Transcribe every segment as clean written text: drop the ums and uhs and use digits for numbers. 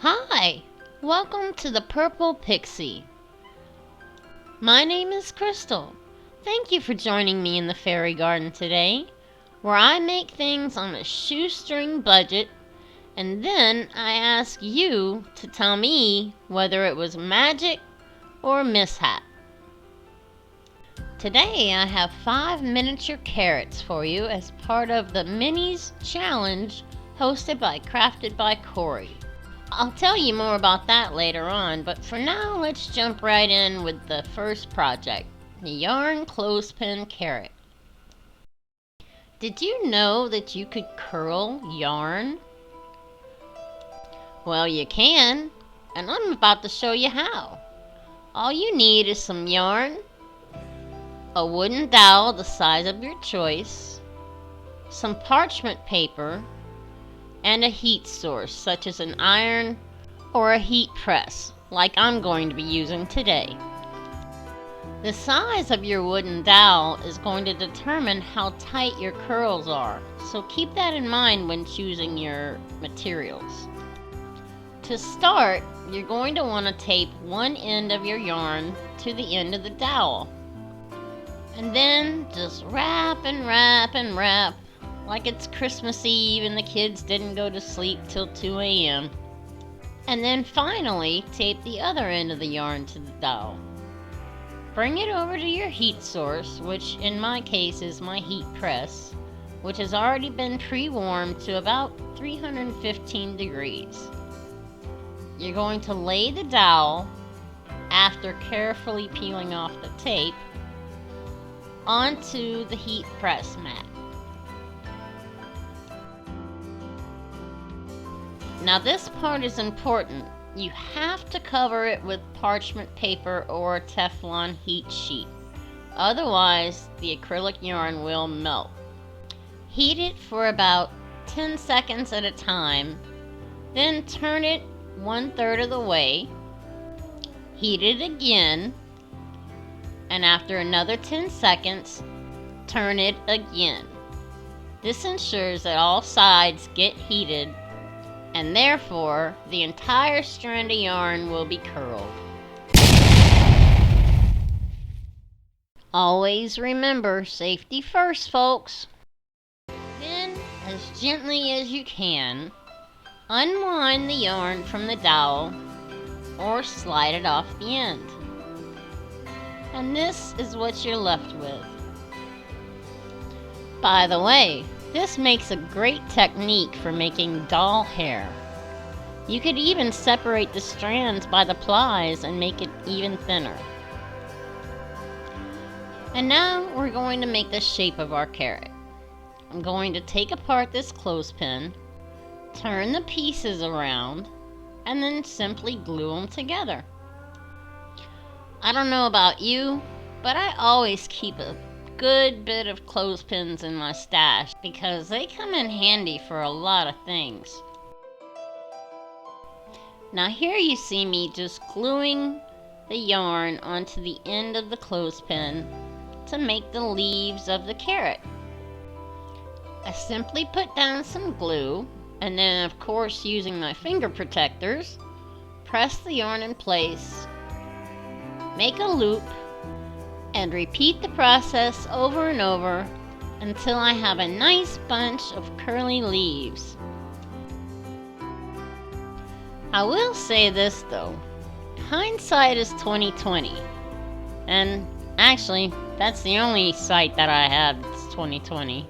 Hi, welcome to the Purple Pixie. My name is Crystal. Thank you for joining me in the fairy garden today, where I make things on a shoestring budget, and then I ask you to tell me whether it was magic or mishap. Today I have 5 miniature carrots for you as part of the Minis Challenge hosted by Crafted by Corie. I'll tell you more about that later on, but for now let's jump right in with the first project, the yarn clothespin carrot. Did you know that you could curl yarn? Well, you can, and I'm about to show you how. All you need is some yarn, a wooden dowel the size of your choice, some parchment paper, and a heat source such as an iron or a heat press like I'm going to be using today. The size of your wooden dowel is going to determine how tight your curls are, so keep that in mind when choosing your materials. To start, you're going to want to tape one end of your yarn to the end of the dowel, and then just wrap and wrap and wrap like it's Christmas Eve and the kids didn't go to sleep till 2 a.m. And then finally, tape the other end of the yarn to the dowel. Bring it over to your heat source, which in my case is my heat press, which has already been pre-warmed to about 315 degrees. You're going to lay the dowel, after carefully peeling off the tape, onto the heat press mat. Now this part is important. You have to cover it with parchment paper or a Teflon heat sheet. Otherwise, the acrylic yarn will melt. Heat it for about 10 seconds at a time, then turn it 1/3 of the way. Heat it again, and after another 10 seconds, turn it again. This ensures that all sides get heated, and therefore the entire strand of yarn will be curled. Always remember, safety first, folks. Then, as gently as you can, unwind the yarn from the dowel or slide it off the end. And this is what you're left with. By the way, this makes a great technique for making doll hair. You could even separate the strands by the plies and make it even thinner. And now we're going to make the shape of our carrot. I'm going to take apart this clothespin, turn the pieces around, and then simply glue them together. I don't know about you, but I always keep a good bit of clothespins in my stash because they come in handy for a lot of things. Now here you see me just gluing the yarn onto the end of the clothespin to make the leaves of the carrot. I simply put down some glue, and then of course using my finger protectors, press the yarn in place, make a loop, and repeat the process over and over until I have a nice bunch of curly leaves. I will say this though, hindsight is 20/20, and actually that's the only sight that I have that's 20/20.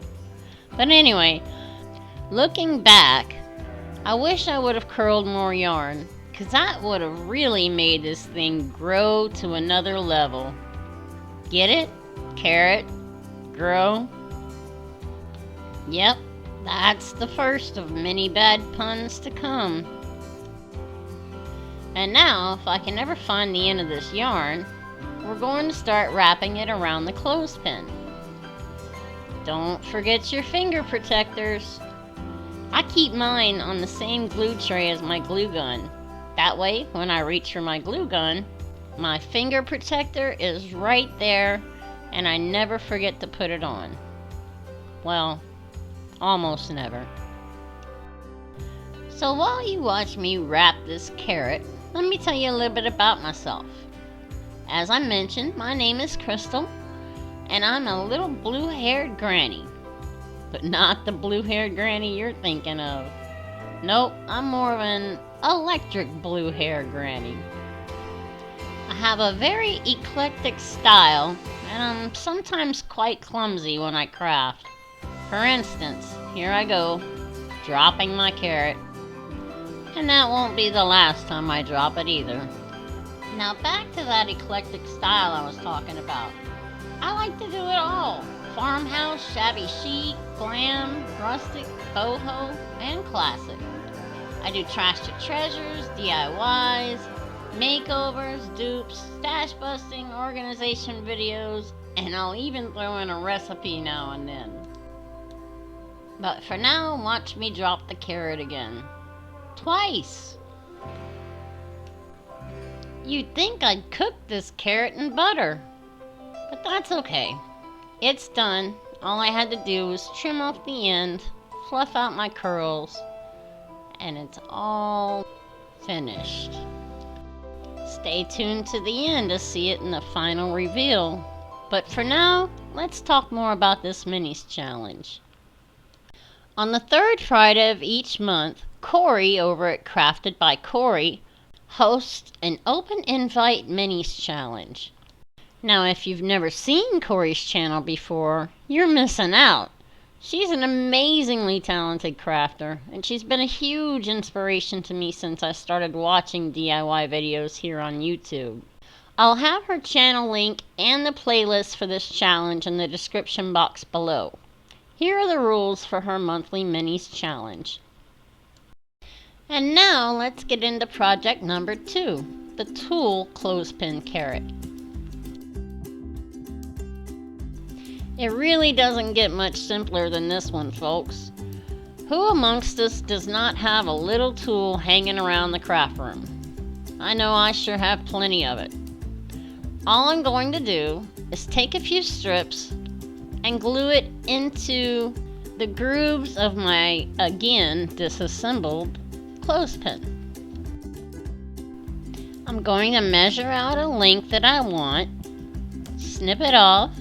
But anyway, looking back, I wish I would have curled more yarn, because that would have really made this thing grow to another level. Get it? Carrot, grow. Yep, that's the first of many bad puns to come. And now, if I can ever find the end of this yarn, we're going to start wrapping it around the clothespin. Don't forget your finger protectors. I keep mine on the same glue tray as my glue gun. That way, when I reach for my glue gun, my finger protector is right there, and I never forget to put it on. Well, almost never. So while you watch me wrap this carrot, let me tell you a little bit about myself. As I mentioned, my name is Crystal, and I'm a little blue-haired granny. But not the blue-haired granny you're thinking of. Nope, I'm more of an electric blue-haired granny. I have a very eclectic style, and I'm sometimes quite clumsy when I craft. For instance, here I go, dropping my carrot. And that won't be the last time I drop it either. Now back to that eclectic style I was talking about. I like to do it all. Farmhouse, shabby chic, glam, rustic, boho, and classic. I do trash to treasures, DIYs, makeovers, dupes, stash busting, organization videos, and I'll even throw in a recipe now and then. But for now, watch me drop the carrot again. Twice! You'd think I'd cook this carrot in butter, but that's okay. It's done. All I had to do was trim off the end, fluff out my curls, and it's all finished. Stay tuned to the end to see it in the final reveal. But for now, let's talk more about this minis challenge. On the third Friday of each month, Corie over at Crafted by Corie hosts an open invite minis challenge. Now, if you've never seen Corie's channel before, you're missing out. She's an amazingly talented crafter, and she's been a huge inspiration to me since I started watching DIY videos here on YouTube. I'll have her channel link and the playlist for this challenge in the description box below. Here are the rules for her monthly minis challenge. And now let's get into project number 2, the tulle clothespin carrot. It really doesn't get much simpler than this one, folks. Who amongst us does not have a little tulle hanging around the craft room? I know I sure have plenty of it. All I'm going to do is take a few strips and glue it into the grooves of my, again, disassembled clothespin. I'm going to measure out a length that I want, snip it off,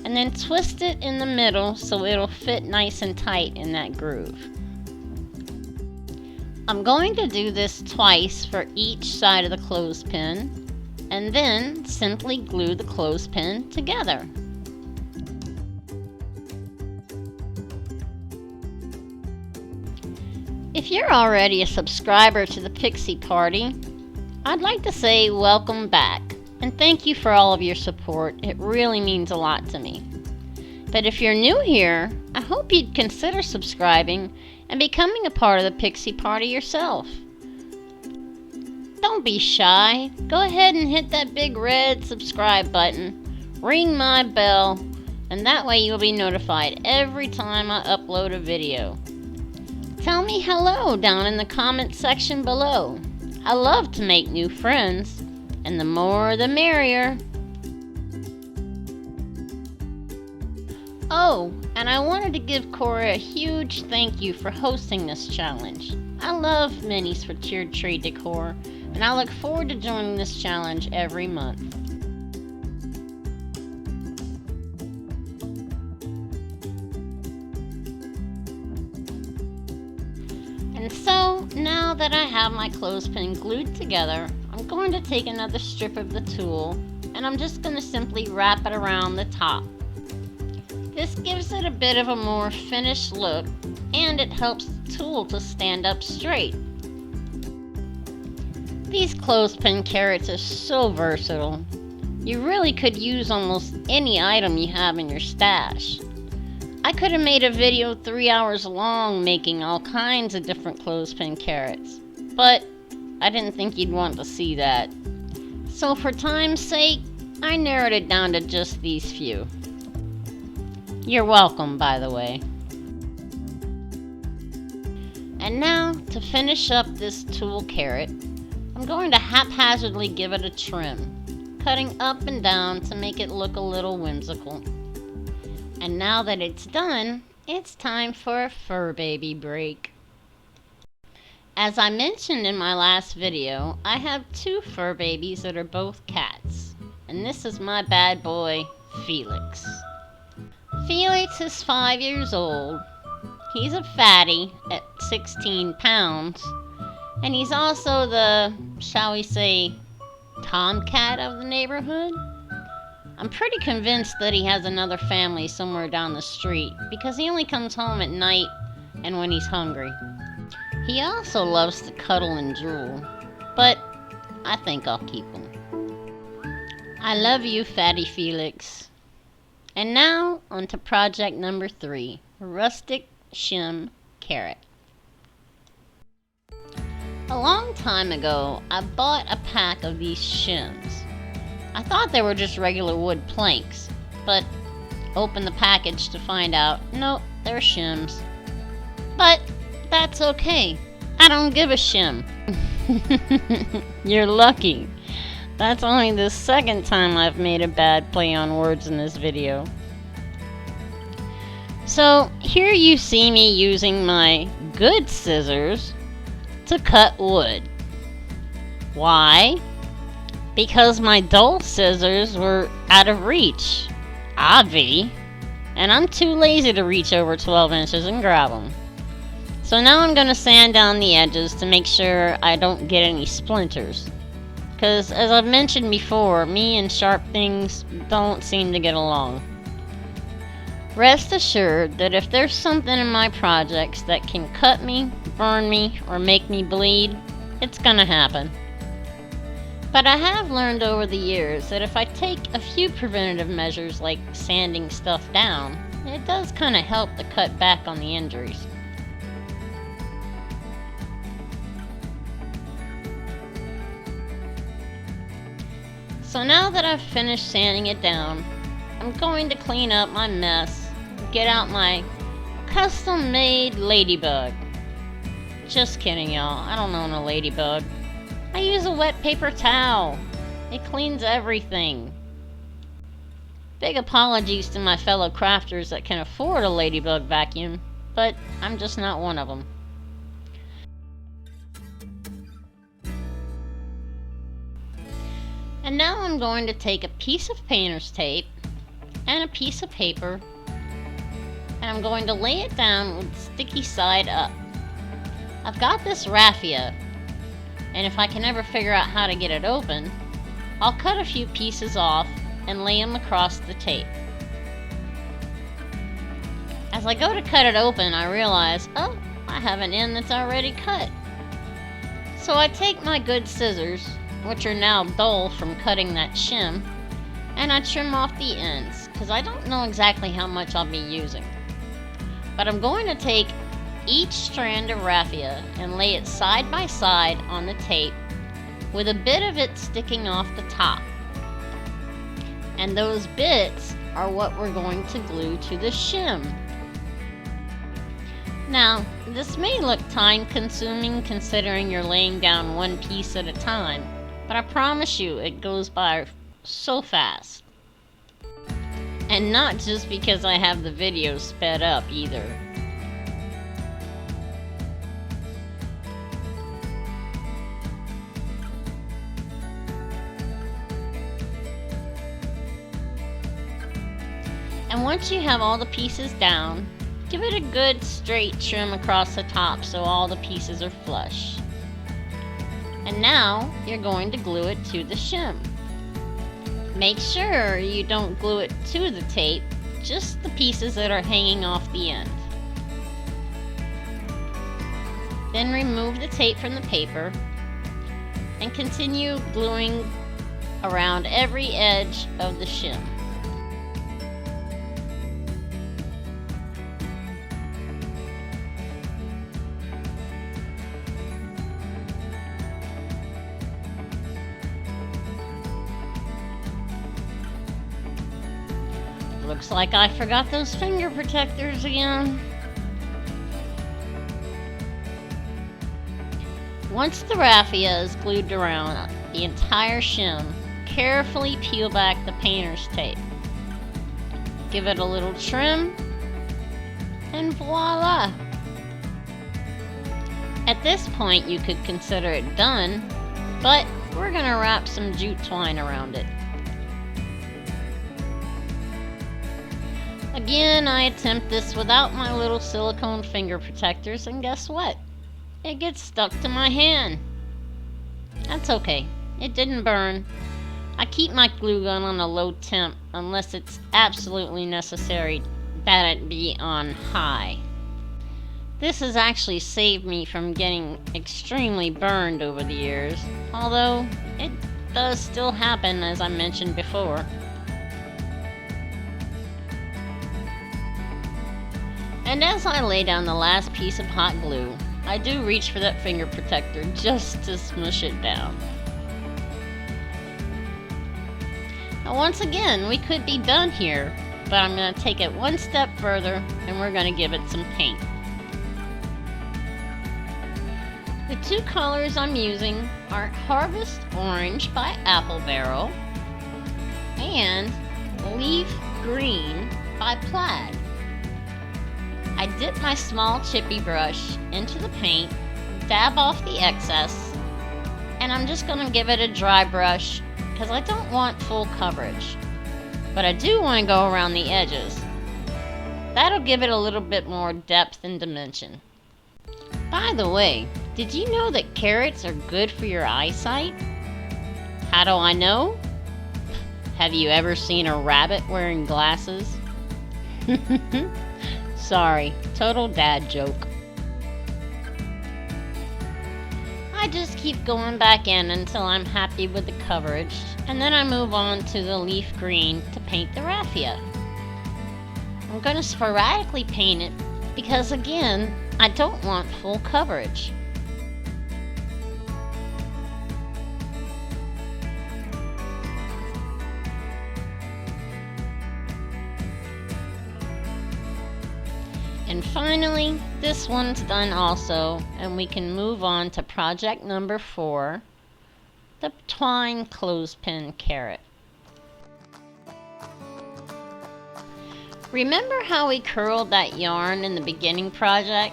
and then twist it in the middle so it'll fit nice and tight in that groove. I'm going to do this twice for each side of the clothespin, and then simply glue the clothespin together. If you're already a subscriber to the Pixie Party, I'd like to say welcome back and thank you for all of your support. It really means a lot to me. But if you're new here, I hope you'd consider subscribing and becoming a part of the Pixie Party yourself. Don't be shy. Go ahead and hit that big red subscribe button, ring my bell, and that way you'll be notified every time I upload a video. Tell me hello down in the comment section below. I love to make new friends, and the more the merrier. Oh, and I wanted to give Corie a huge thank you for hosting this challenge. I love minis for Tiered Tree Decor, and I look forward to joining this challenge every month. And so, now that I have my clothespin glued together, I'm going to take another strip of the tulle, and I'm just going to simply wrap it around the top. This gives it a bit of a more finished look, and it helps the tulle to stand up straight. These clothespin carrots are so versatile. You really could use almost any item you have in your stash. I could have made a video 3 hours long making all kinds of different clothespin carrots, but I didn't think you'd want to see that. So for time's sake, I narrowed it down to just these few. You're welcome, by the way. And now, to finish up this tulle carrot, I'm going to haphazardly give it a trim, cutting up and down to make it look a little whimsical. And now that it's done, it's time for a fur baby break. As I mentioned in my last video, I have two fur babies that are both cats. And this is my bad boy, Felix. Felix is 5 years old. He's a fatty at 16 pounds. And he's also the, shall we say, tomcat of the neighborhood. I'm pretty convinced that he has another family somewhere down the street because he only comes home at night and when he's hungry. He also loves to cuddle and drool, but I think I'll keep him. I love you, Fatty Felix. And now, on to project number 3, Rustic, Shim, Carrot. A long time ago, I bought a pack of these shims. I thought they were just regular wood planks, but opened the package to find out, nope, they're shims. But that's okay. I don't give a shim. You're lucky. That's only the second time I've made a bad play on words in this video. So here you see me using my good scissors to cut wood. Why? Because my dull scissors were out of reach, obvi, and I'm too lazy to reach over 12 inches and grab them. So now I'm going to sand down the edges to make sure I don't get any splinters. Because as I've mentioned before, me and sharp things don't seem to get along. Rest assured that if there's something in my projects that can cut me, burn me, or make me bleed, it's going to happen. But I have learned over the years that if I take a few preventative measures like sanding stuff down, it does kind of help to cut back on the injuries. So now that I've finished sanding it down, I'm going to clean up my mess, get out my custom-made ladybug. Just kidding, y'all, I don't own a ladybug. I use a wet paper towel. It cleans everything. Big apologies to my fellow crafters that can afford a ladybug vacuum, but I'm just not one of them. And now I'm going to take a piece of painter's tape and a piece of paper, and I'm going to lay it down with sticky side up. I've got this raffia, and if I can ever figure out how to get it open, I'll cut a few pieces off and lay them across the tape. As I go to cut it open, I realize, oh, I have an end that's already cut. So I take my good scissors, which are now dull from cutting that shim, and I trim off the ends, because I don't know exactly how much I'll be using. But I'm going to take each strand of raffia and lay it side by side on the tape, with a bit of it sticking off the top. And those bits are what we're going to glue to the shim. Now, this may look time consuming considering you're laying down one piece at a time, but I promise you it goes by so fast. And not just because I have the video sped up either. And once you have all the pieces down, give it a good straight trim across the top so all the pieces are flush. And now you're going to glue it to the shim. Make sure you don't glue it to the tape, just the pieces that are hanging off the end. Then remove the tape from the paper and continue gluing around every edge of the shim. Looks like I forgot those finger protectors again. Once the raffia is glued around the entire shim, carefully peel back the painter's tape. Give it a little trim, and voila! At this point you could consider it done, but we're gonna wrap some jute twine around it. Again, I attempt this without my little silicone finger protectors, and guess what? It gets stuck to my hand. That's okay, it didn't burn. I keep my glue gun on a low temp unless it's absolutely necessary that it be on high. This has actually saved me from getting extremely burned over the years, although it does still happen, as I mentioned before. And as I lay down the last piece of hot glue, I do reach for that finger protector just to smush it down. Now once again, we could be done here, but I'm going to take it one step further and we're going to give it some paint. The two colors I'm using are Harvest Orange by Apple Barrel and Leaf Green by Plaid. I dip my small chippy brush into the paint, dab off the excess, and I'm just going to give it a dry brush because I don't want full coverage. But I do want to go around the edges. That'll give it a little bit more depth and dimension. By the way, did you know that carrots are good for your eyesight? How do I know? Have you ever seen a rabbit wearing glasses? Sorry, total dad joke. I just keep going back in until I'm happy with the coverage, and then I move on to the leaf green to paint the raffia. I'm going to sporadically paint it because, again, I don't want full coverage. And finally, this one's done also, and we can move on to project number 4, the Twine Clothespin Carrot. Remember how we curled that yarn in the beginning project?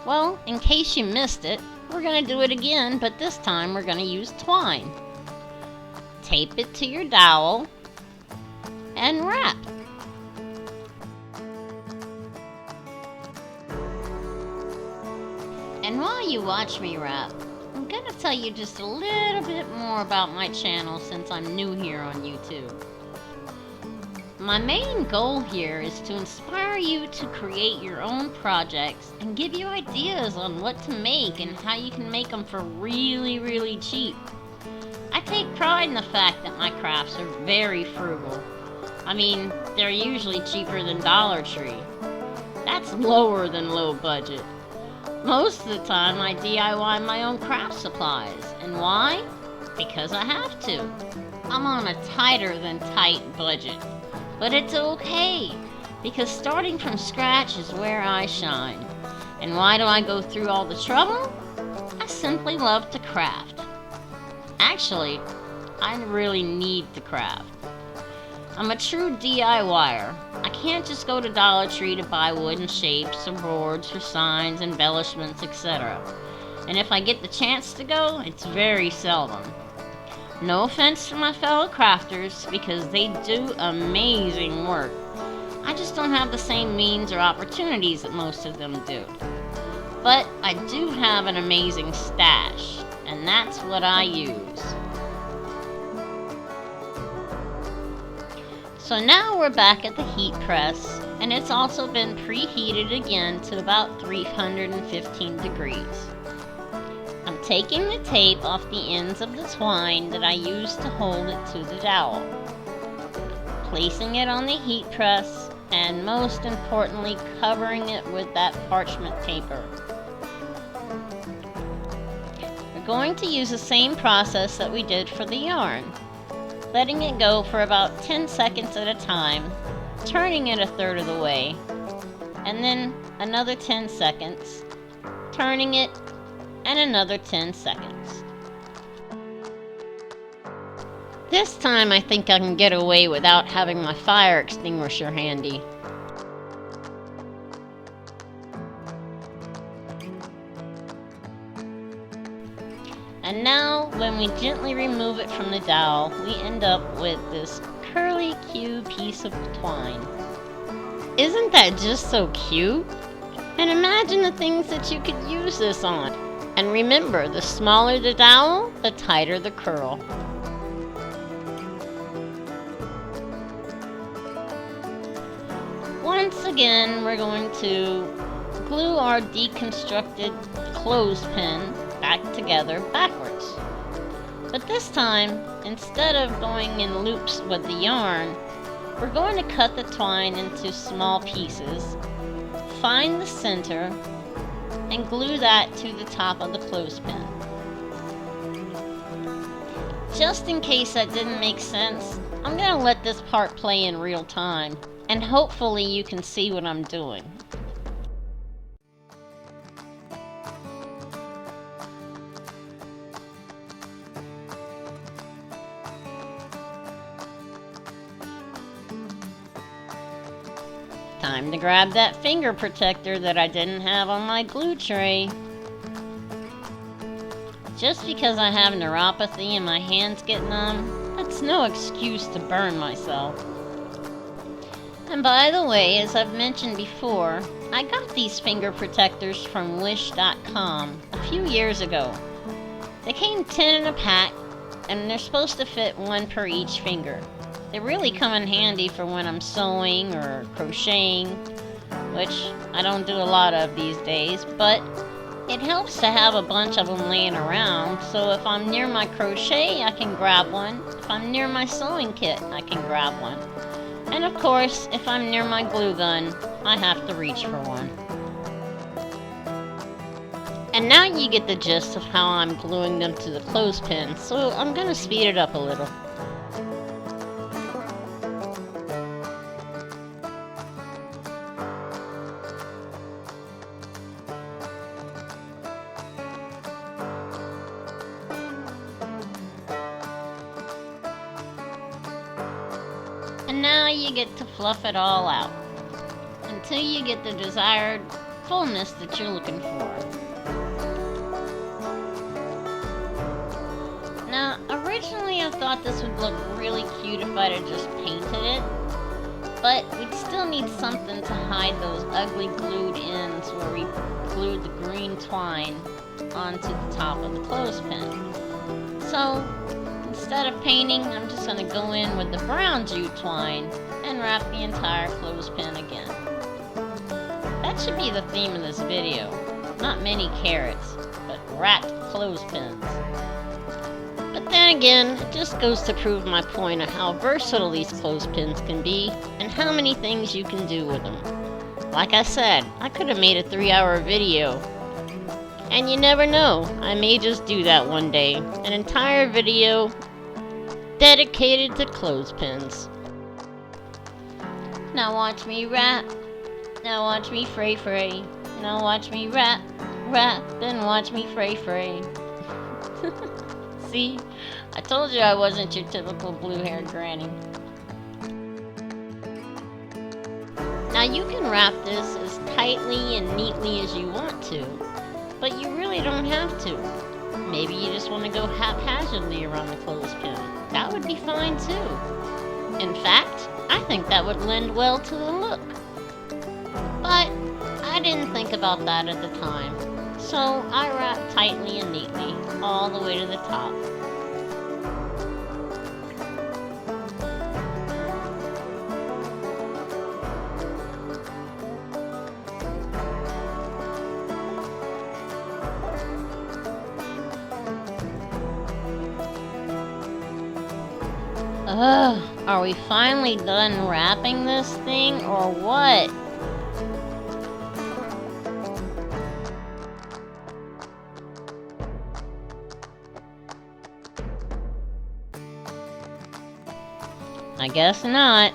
Well, in case you missed it, we're going to do it again, but this time we're going to use twine. Tape it to your dowel and wrap. And while you watch me wrap, I'm going to tell you just a little bit more about my channel since I'm new here on YouTube. My main goal here is to inspire you to create your own projects and give you ideas on what to make and how you can make them for really, really cheap. I take pride in the fact that my crafts are very frugal. I mean, they're usually cheaper than Dollar Tree. That's lower than low budget. Most of the time I DIY my own craft supplies. And why? Because I have to. I'm on a tighter than tight budget. But it's okay, because starting from scratch is where I shine. And why do I go through all the trouble? I simply love to craft. Actually, I really need to craft. I'm a true DIYer. I can't just go to Dollar Tree to buy wooden shapes or boards for signs, embellishments, etc. And if I get the chance to go, it's very seldom. No offense to my fellow crafters, because they do amazing work. I just don't have the same means or opportunities that most of them do. But I do have an amazing stash, and that's what I use. So now we're back at the heat press, and it's also been preheated again to about 315 degrees. I'm taking the tape off the ends of the twine that I used to hold it to the dowel, placing it on the heat press, and most importantly, covering it with that parchment paper. We're going to use the same process that we did for the yarn, letting it go for about 10 seconds at a time, turning it a third of the way, and then another 10 seconds, turning it, and another 10 seconds. This time I think I can get away without having my fire extinguisher handy. Now, when we gently remove it from the dowel, we end up with this curly cute piece of twine. Isn't that just so cute? And imagine the things that you could use this on. And remember, the smaller the dowel, the tighter the curl. Once again, we're going to glue our deconstructed clothespin back together backwards. But this time, instead of going in loops with the yarn, we're going to cut the twine into small pieces, find the center, and glue that to the top of the clothespin. Just in case that didn't make sense, I'm going to let this part play in real time, and hopefully you can see what I'm doing. Time to grab that finger protector that I didn't have on my glue tray. Just because I have neuropathy and my hands get numb, that's no excuse to burn myself. And by the way, as I've mentioned before, I got these finger protectors from wish.com a few years ago. They came 10 in a pack, and they're supposed to fit one per each finger. They really come in handy for when I'm sewing or crocheting, which I don't do a lot of these days, but it helps to have a bunch of them laying around, so if I'm near my crochet, I can grab one. If I'm near my sewing kit, I can grab one. And of course, if I'm near my glue gun, I have to reach for one. And now you get the gist of how I'm gluing them to the clothespin, so I'm going to speed it up a little. And now you get to fluff it all out until you get the desired fullness that you're looking for. Now, originally I thought this would look really cute if I'd have just painted it, but we'd still need something to hide those ugly glued ends where we glued the green twine onto the top of the clothespin. So, instead of painting, I'm just going to go in with the brown jute twine and wrap the entire clothespin again. That should be the theme of this video. Not many carrots, but wrapped clothespins. But then again, it just goes to prove my point of how versatile these clothespins can be and how many things you can do with them. Like I said, I could have made a 3-hour video. And you never know, I may just do that one day. An entire video dedicated to clothespins. Now watch me wrap, now watch me fray fray, now watch me wrap, then watch me fray fray. See, I told you I wasn't your typical blue-haired granny. Now you can wrap this as tightly and neatly as you want to, but you really don't have to. Maybe you just want to go haphazardly around the clothespin. That would be fine too. In fact, I think that would lend well to the look. But I didn't think about that at the time, so I wrapped tightly and neatly all the way to the top. Ugh, are we finally done wrapping this thing, or what? I guess not.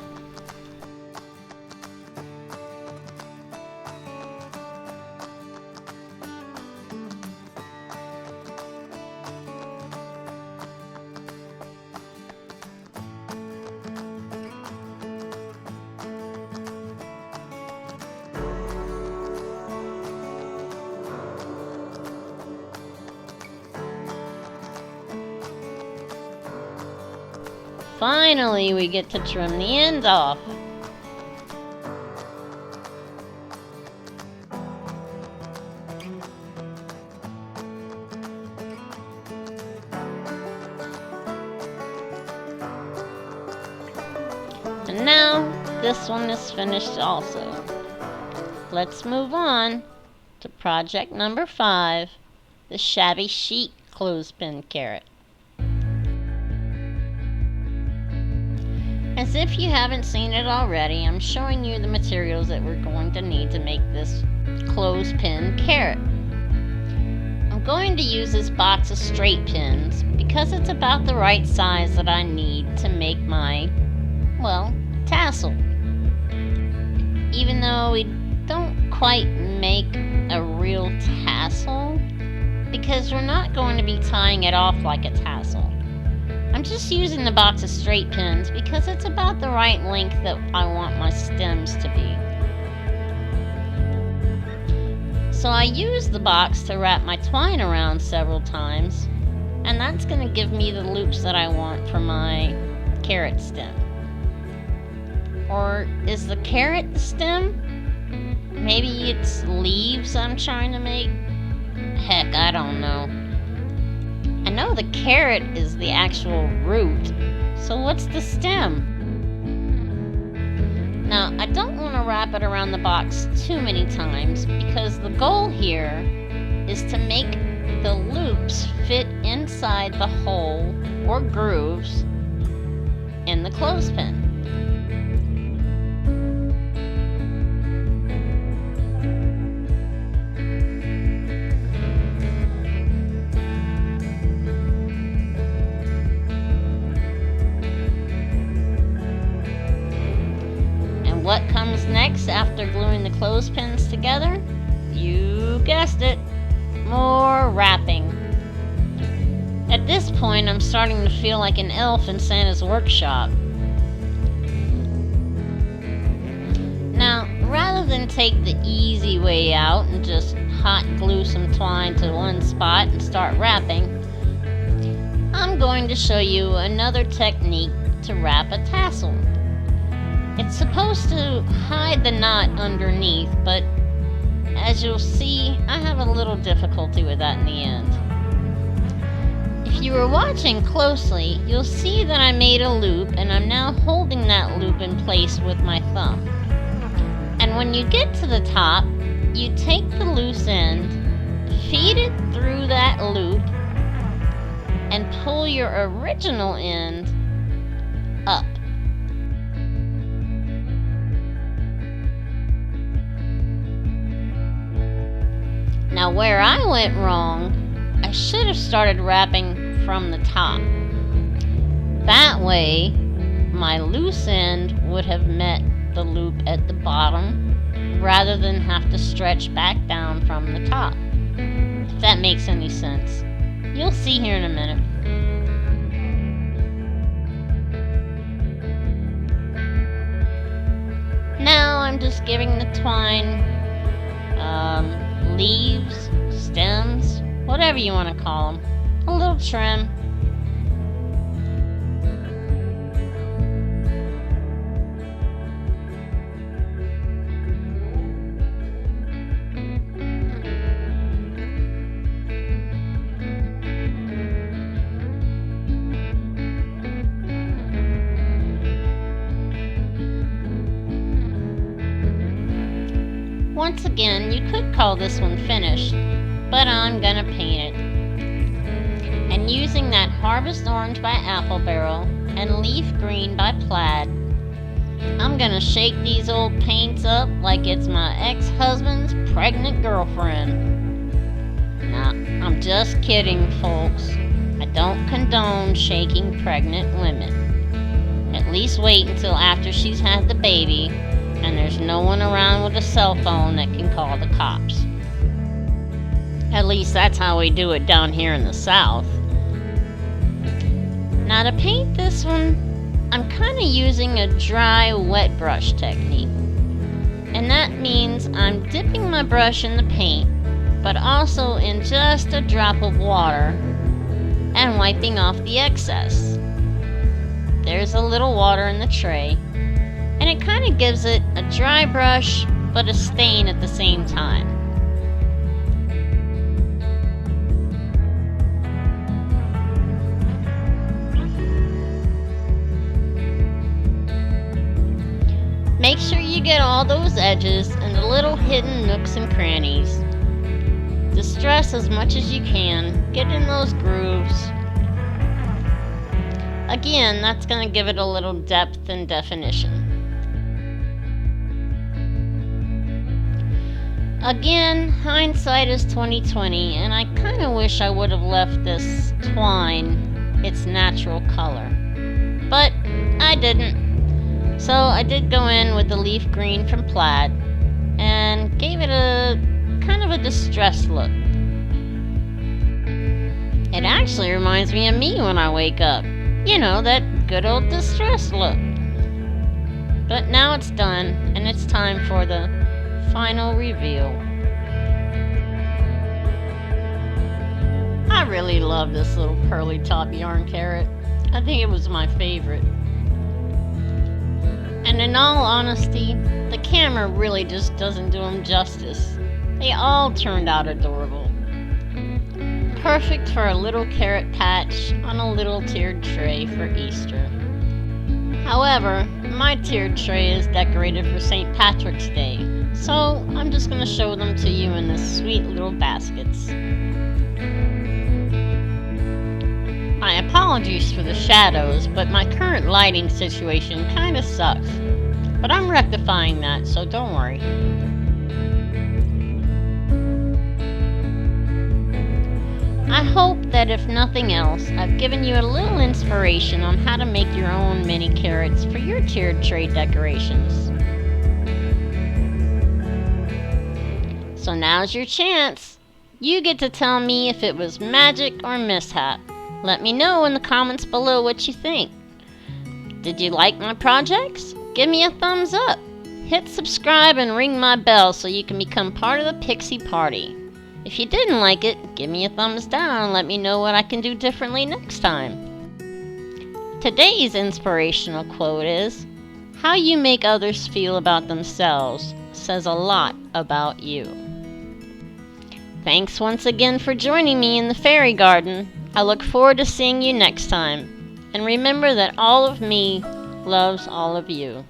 Finally, we get to trim the ends off. And now, this one is finished also. Let's move on to project number 5, the Shabby Chic Clothespin Carrot. As if you haven't seen it already, I'm showing you the materials that we're going to need to make this clothespin carrot. I'm going to use this box of straight pins because it's about the right size that I need to make my, well, tassel. Even though we don't quite make a real tassel, because we're not going to be tying it off like a tassel. I'm just using the box of straight pins because it's about the right length that I want my stems to be. So I use the box to wrap my twine around several times, and that's going to give me the loops that I want for my carrot stem. Or is the carrot the stem? Maybe it's leaves I'm trying to make? Heck, I don't know. I know the carrot is the actual root, so what's the stem? Now, I don't want to wrap it around the box too many times because the goal here is to make the loops fit inside the hole or grooves in the clothespin. What comes next after gluing the clothespins together? You guessed it, more wrapping. At this point, I'm starting to feel like an elf in Santa's workshop. Now, rather than take the easy way out and just hot glue some twine to one spot and start wrapping, I'm going to show you another technique to wrap a tassel. It's supposed to hide the knot underneath, but as you'll see, I have a little difficulty with that in the end. If you were watching closely, you'll see that I made a loop and I'm now holding that loop in place with my thumb. And when you get to the top, you take the loose end, feed it through that loop, and pull your original end up. Now where I went wrong, I should have started wrapping from the top. That way, my loose end would have met the loop at the bottom rather than have to stretch back down from the top. If that makes any sense. You'll see here in a minute. Now I'm just giving the twine leaves, stems, whatever you want to call them, a little trim. Once again, you could call this one finished, but I'm gonna paint it. And using that Harvest Orange by Apple Barrel and Leaf Green by Plaid, I'm gonna shake these old paints up like it's my ex-husband's pregnant girlfriend. Nah, I'm just kidding, folks. I don't condone shaking pregnant women. At least wait until after she's had the baby and there's no one around with a cell phone that can call the cops. At least that's how we do it down here in the South. Now to paint this one, I'm kind of using a dry wet brush technique. And that means I'm dipping my brush in the paint, but also in just a drop of water and wiping off the excess. there's a little water in the tray, and it kind of gives it a dry brush but a stain at the same time. Make sure you get all those edges and the little hidden nooks and crannies. Distress as much as you can, get in those grooves. Again, that's going to give it a little depth and definition. Again, hindsight is 20/20, and I kind of wish I would have left this twine its natural color. But I didn't. So I did go in with the leaf green from Plaid and gave it a kind of a distressed look. It actually reminds me of me when I wake up. You know, that good old distressed look. But now it's done, and it's time for the final reveal. I really love this little curly top yarn carrot. I think it was my favorite. And in all honesty, the camera really just doesn't do them justice. They all turned out adorable. Perfect for a little carrot patch on a little tiered tray for Easter. However, my tiered tray is decorated for St. Patrick's Day, so I'm just going to show them to you in these sweet little baskets. My apologies for the shadows, but my current lighting situation kind of sucks. But I'm rectifying that, so don't worry. I hope that if nothing else, I've given you a little inspiration on how to make your own mini carrots for your tiered tray decorations. So now's your chance. You get to tell me if it was magic or mishap. Let me know in the comments below what you think. Did you like my projects? Give me a thumbs up. Hit subscribe and ring my bell so you can become part of the Pixie Party. If you didn't like it, give me a thumbs down and let me know what I can do differently next time. Today's inspirational quote is, "How you make others feel about themselves says a lot about you." Thanks once again for joining me in the fairy garden. I look forward to seeing you next time. And remember that all of me loves all of you.